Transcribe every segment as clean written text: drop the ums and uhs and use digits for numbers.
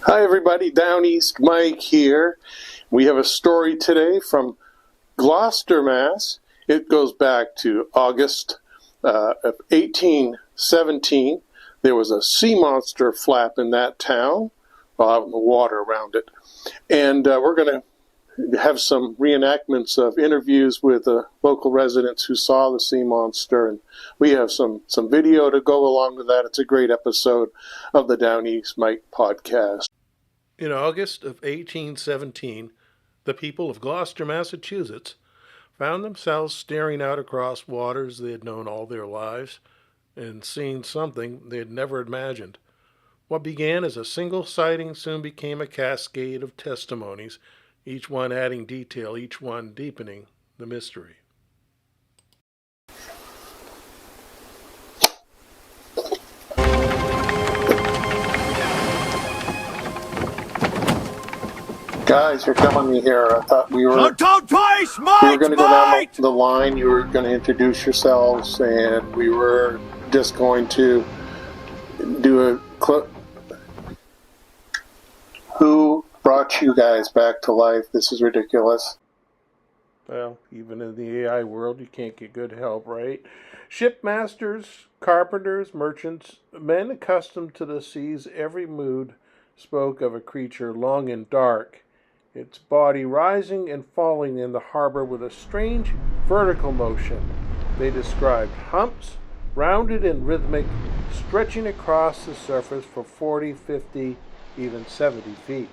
Hi everybody, Downeast Mike here. We have a story today from Gloucester, Mass. It goes back to August of 1817. There was a sea monster flap in that town, out in the water around it. And we're going to have some reenactments of interviews with local residents who saw the sea monster, and we have some video to go along with that. It's a great episode of the Downeast Mike podcast. In August of 1817, the people of Gloucester, Massachusetts, found themselves staring out across waters they had known all their lives and seeing something they had never imagined. What began as a single sighting soon became a cascade of testimonies, each one adding detail, each one deepening the mystery. Guys, you're killing me here. I thought we were... Don't twice, Mike! We were going to go down the line. You were going to introduce yourselves, and we were just going to do a clip. Who brought you guys back to life? This is ridiculous. Well, even in the AI world, you can't get good help, right? Shipmasters, carpenters, merchants, men accustomed to the sea's every mood spoke of a creature long and dark, its body rising and falling in the harbor with a strange vertical motion. They described humps, rounded and rhythmic, stretching across the surface for 40, 50, even 70 feet.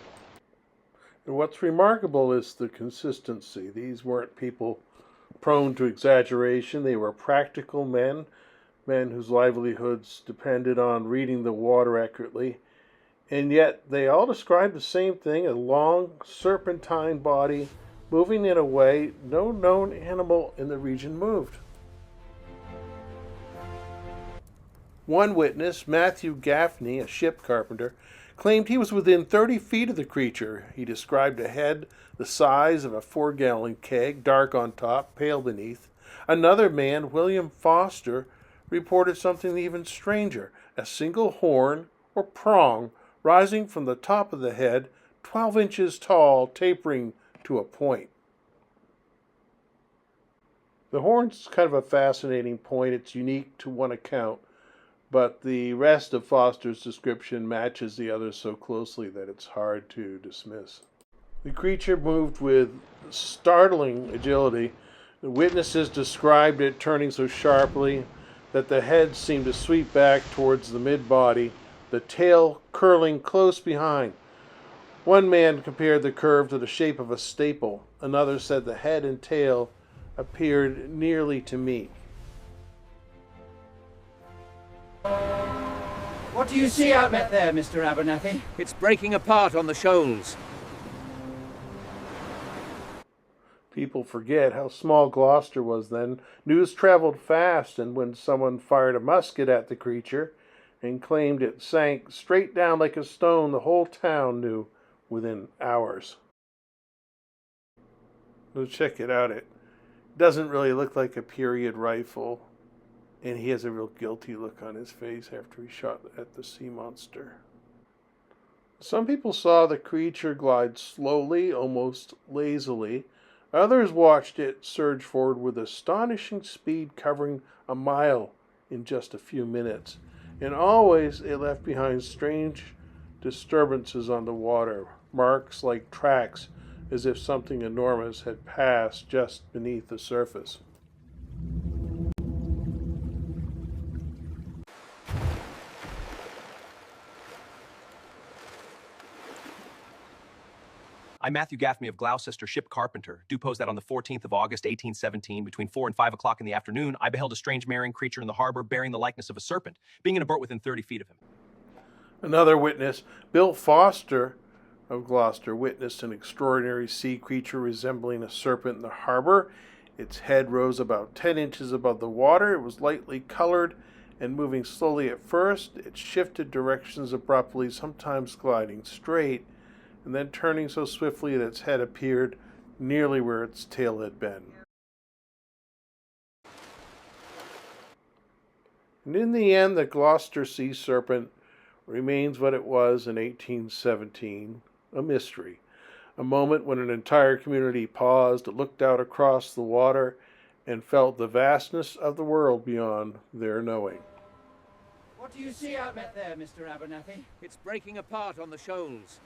And what's remarkable is the consistency. These weren't people prone to exaggeration. They were practical men whose livelihoods depended on reading the water accurately. And yet they all described the same thing, a long, serpentine body moving in a way no known animal in the region moved. One witness, Matthew Gaffney, a ship carpenter, claimed he was within 30 feet of the creature. He described a head the size of a 4-gallon keg, dark on top, pale beneath. Another man, William Foster, reported something even stranger, a single horn or prong rising from the top of the head, 12 inches tall, tapering to a point. The horn's kind of a fascinating point. It's unique to one account, but the rest of Foster's description matches the others so closely that it's hard to dismiss. The creature moved with startling agility. The witnesses described it turning so sharply that the head seemed to sweep back towards the mid-body, the tail curling close behind. One man compared the curve to the shape of a staple. Another said the head and tail appeared nearly to meet. What do you see out there, Mr. Abernathy? It's breaking apart on the shoals. People forget how small Gloucester was then. News traveled fast, and when someone fired a musket at the creature and claimed it sank straight down like a stone, the whole town knew within hours. So check it out. It doesn't really look like a period rifle, and he has a real guilty look on his face after he shot at the sea monster. Some people saw the creature glide slowly, almost lazily. Others watched it surge forward with astonishing speed, covering a mile in just a few minutes. And always it left behind strange disturbances on the water, marks like tracks, as if something enormous had passed just beneath the surface. I'm Matthew Gaffney of Gloucester Ship Carpenter. Do pose that on the 14th of August, 1817, between 4 and 5 o'clock in the afternoon, I beheld a strange marine creature in the harbor bearing the likeness of a serpent, being in a boat within 30 feet of him. Another witness, Bill Foster of Gloucester, witnessed an extraordinary sea creature resembling a serpent in the harbor. Its head rose about 10 inches above the water. It was lightly colored and moving slowly at first. It shifted directions abruptly, sometimes gliding straight, and then turning so swiftly that its head appeared nearly where its tail had been. And in the end, the Gloucester sea serpent remains what it was in 1817, a mystery. A moment when an entire community paused, looked out across the water, and felt the vastness of the world beyond their knowing. What do you see out there, Mr. Abernathy? It's breaking apart on the shoals.